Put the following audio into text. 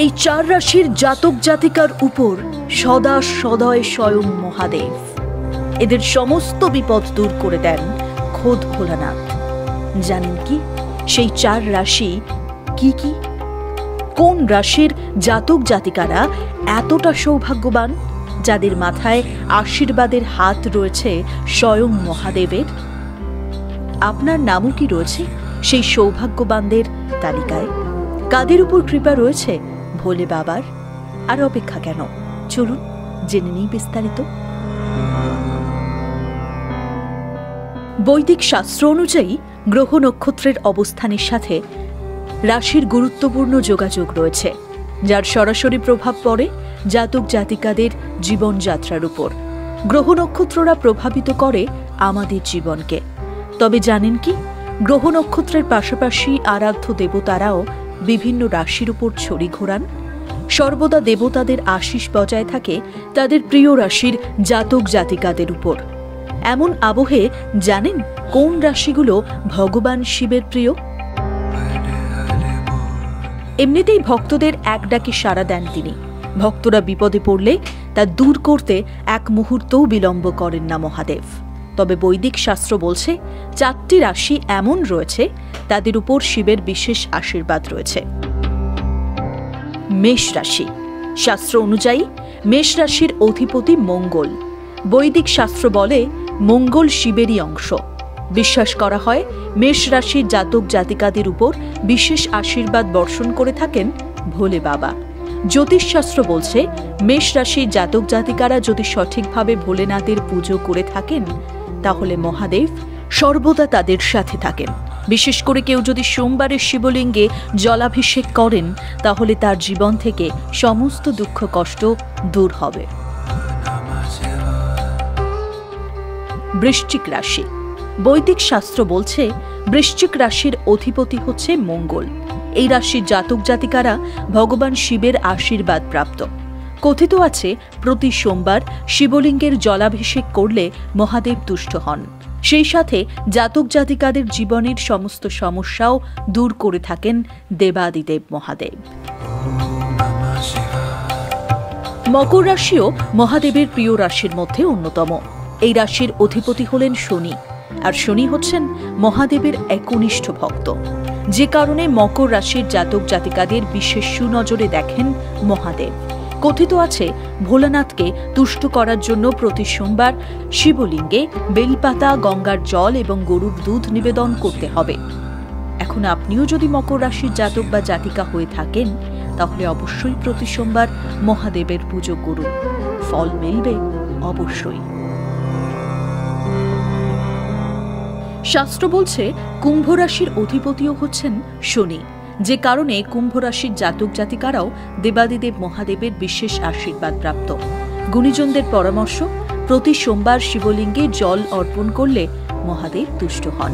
এই চার রাশির জাতক জাতিকার উপর সদা সদয় স্বয়ং মহাদেব। এদের সমস্ত বিপদ দূর করে দেন খোদ ভোলানাথ। জানেন কি সেই চার রাশি কি কি? কোন রাশির জাতক জাতিকারা এতটা সৌভাগ্যবান, যাদের মাথায় আশীর্বাদের হাত রয়েছে স্বয়ং মহাদেবের? আপনার নামও কি রয়েছে সেই সৌভাগ্যবানদের তালিকায়? কাদের উপর কৃপা রয়েছে ভোলে বাবার? আর অপেক্ষা কেন, চলুন জেনে নিই বিস্তারিত। বৈদিক শাস্ত্র অনুযায়ী গ্রহ নক্ষত্রের অবস্থানের সাথে রাশির গুরুত্বপূর্ণ যোগাযোগ রয়েছে, যার সরাসরি প্রভাব পড়ে জাতক জাতিকাদের জীবনযাত্রার উপর। গ্রহ নক্ষত্ররা প্রভাবিত করে আমাদের জীবনকে। তবে জানেন কি, গ্রহ নক্ষত্রের পাশাপাশি আরাধ্য দেবতারাও বিভিন্ন রাশির উপর ছড়ি ঘোরান। সর্বদা দেবতাদের আশীষ বজায় থাকে তাদের প্রিয় রাশির জাতক জাতিকাদের উপর। এমন আবহে জানেন কোন রাশিগুলো ভগবান শিবের প্রিয়? এমনিতেই ভক্তদের এক ডাকে সাড়া দেন তিনি। ভক্তরা বিপদে পড়লে তা দূর করতে এক মুহূর্তও বিলম্ব করেন না মহাদেব। তবে বৈদিক শাস্ত্র বলছে চারটি রাশি এমন রয়েছে তাদের উপর শিবের বিশেষ আশীর্বাদ রয়েছে। মেষ রাশি। শাস্ত্র অনুযায়ী মেষ রাশির অধিপতি মঙ্গল। বৈদিক শাস্ত্র বলে মঙ্গল শিবেরই অংশ। বিশ্বাস করা হয় মেষ রাশির জাতক জাতিকাদের উপর বিশেষ আশীর্বাদ বর্ষণ করে থাকেন ভোলে বাবা। জ্যোতিষশাস্ত্র বলছে মেষ রাশির জাতক জাতিকারা যদি সঠিকভাবে ভোলেনাথের পুজো করে থাকেন তাহলে মহাদেব সর্বদা তাদের সাথে থাকেন। বিশেষ করে কেউ যদি সোমবারের শিবলিঙ্গে জলাভিষেক করেন তাহলে তার জীবন থেকে সমস্ত দুঃখ কষ্ট দূর হবে। বৃশ্চিক রাশি। বৈদিক শাস্ত্র বলছে বৃশ্চিক রাশির অধিপতি হচ্ছে মঙ্গল। এই রাশির জাতক জাতিকারা ভগবান শিবের আশীর্বাদ প্রাপ্ত। কথিত আছে প্রতি সোমবার শিবলিঙ্গের জলাভিষেক করলে মহাদেব তুষ্ট হন। সেই সাথে জাতক জাতিকাদের জীবনের সমস্ত সমস্যাও দূর করে থাকেন দেবাদিদেব মহাদেব। মকর রাশিও মহাদেবের প্রিয় রাশির মধ্যে অন্যতম। এই রাশির অধিপতি হলেন শনি, আর শনি হচ্ছেন মহাদেবের একনিষ্ঠ ভক্ত। যে কারণে মকর রাশির জাতক জাতিকাদের বিশেষ সুনজরে দেখেন মহাদেব। কথিত আছে ভোলানাথকে তুষ্ট করার জন্য প্রতি সোমবার শিবলিঙ্গে বেলপাতা, গঙ্গার জল এবং গরুর দুধ নিবেদন করতে হবে। এখন আপনিও যদি মকর রাশির জাতক বা জাতিকা হয়ে থাকেন তাহলে অবশ্যই প্রতি সোমবার মহাদেবের পুজো করুন, ফল মিলবে অবশ্যই। শাস্ত্র বলছে কুম্ভ রাশির অধিপতিও হচ্ছেন শনি। যে কারণে কুম্ভ রাশির জাতক জাতিকারাও দেবাদিদেব মহাদেবের বিশেষ আশীর্বাদ প্রাপ্ত। গুণীজনদের পরামর্শ, প্রতি সোমবার শিবলিঙ্গে জল অর্পণ করলে মহাদেব তুষ্ট হন।